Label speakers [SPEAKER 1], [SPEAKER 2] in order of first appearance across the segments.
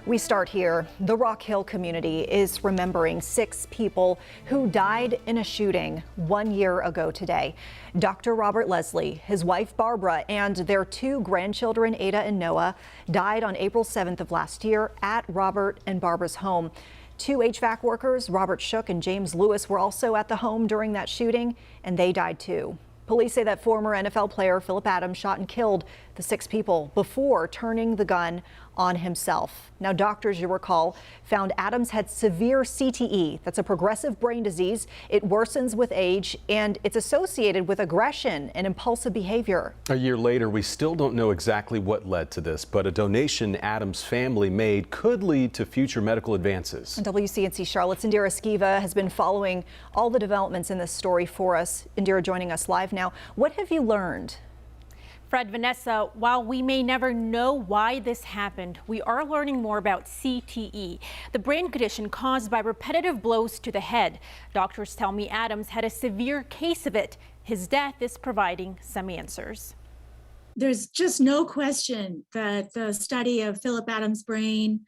[SPEAKER 1] We start here. The Rock Hill community is remembering 6 people who died in a shooting 1 year ago today. Dr. Robert Leslie, his wife Barbara, and their 2 grandchildren, Ada and Noah, died on April 7th of last year at Robert and Barbara's home. 2 HVAC workers, Robert Shook and James Lewis, were also at the home during that shooting, and they died too. Police say that former NFL player Phillip Adams shot and killed the 6 people before turning the gun on himself. Now, doctors, you recall, found Adams had severe CTE. That's a progressive brain disease. It worsens with age, and it's associated with aggression and impulsive behavior.
[SPEAKER 2] A year later, we still don't know exactly what led to this, but a donation Adams' family made could lead to future medical advances. And
[SPEAKER 1] WCNC Charlotte's Indira Eskieva has been following all the developments in this story for us. Indira joining us live now. What have you learned?
[SPEAKER 3] Fred, Vanessa, while we may never know why this happened, we are learning more about CTE, the brain condition caused by repetitive blows to the head. Doctors tell me Adams had a severe case of it. His death is providing some answers.
[SPEAKER 4] There's just no question that the study of Phillip Adams' brain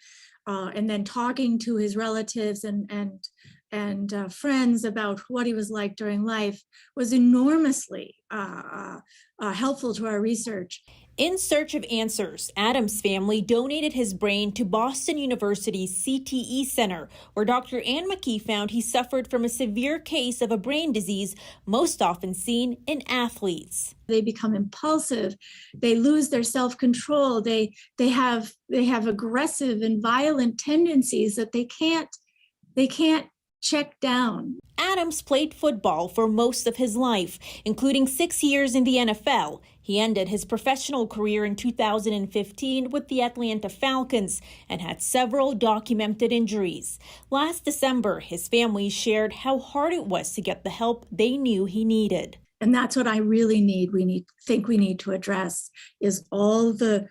[SPEAKER 4] and then talking to his relatives and friends about what he was like during life was enormously helpful to our research.
[SPEAKER 3] In search of answers, Adams' family donated his brain to Boston University's CTE Center, where Dr. Ann McKee found he suffered from a severe case of a brain disease most often seen in athletes.
[SPEAKER 4] They become impulsive, they lose their self-control, they have aggressive and violent tendencies that they can't check down.
[SPEAKER 3] Adams played football for most of his life, including 6 years in the NFL. He ended his professional career in 2015 with the Atlanta Falcons and had several documented injuries. Last December, his family shared how hard it was to get the help they knew he needed.
[SPEAKER 4] And that's what I really think we need to address is all the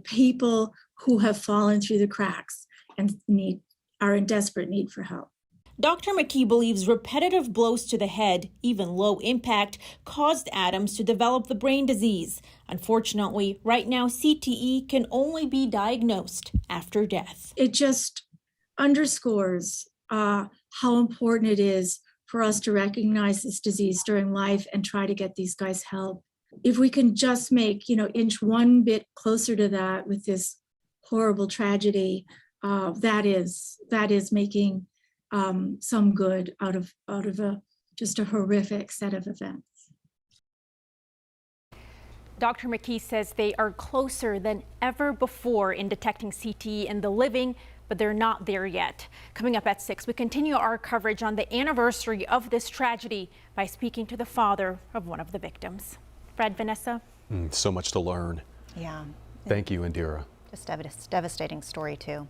[SPEAKER 4] people who have fallen through the cracks and are in desperate need for help.
[SPEAKER 3] Dr. McKee believes repetitive blows to the head, even low impact, caused Adams to develop the brain disease. Unfortunately, right now, CTE can only be diagnosed after death.
[SPEAKER 4] It just underscores how important it is for us to recognize this disease during life and try to get these guys help. If we can just make, inch one bit closer to that with this horrible tragedy, that is making some good out of just a horrific set of events.
[SPEAKER 3] Dr. McKee says they are closer than ever before in detecting CTE in the living, but they're not there yet. Coming up at 6, we continue our coverage on the anniversary of this tragedy by speaking to the father of one of the victims. Fred, Vanessa?
[SPEAKER 2] So much to learn.
[SPEAKER 1] Yeah.
[SPEAKER 2] Thank you, Indira.
[SPEAKER 1] Just devastating story, too.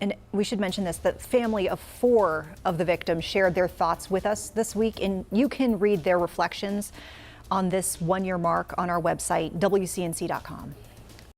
[SPEAKER 1] And we should mention this, the family of 4 of the victims shared their thoughts with us this week, and you can read their reflections on this 1-year mark on our website, WCNC.com.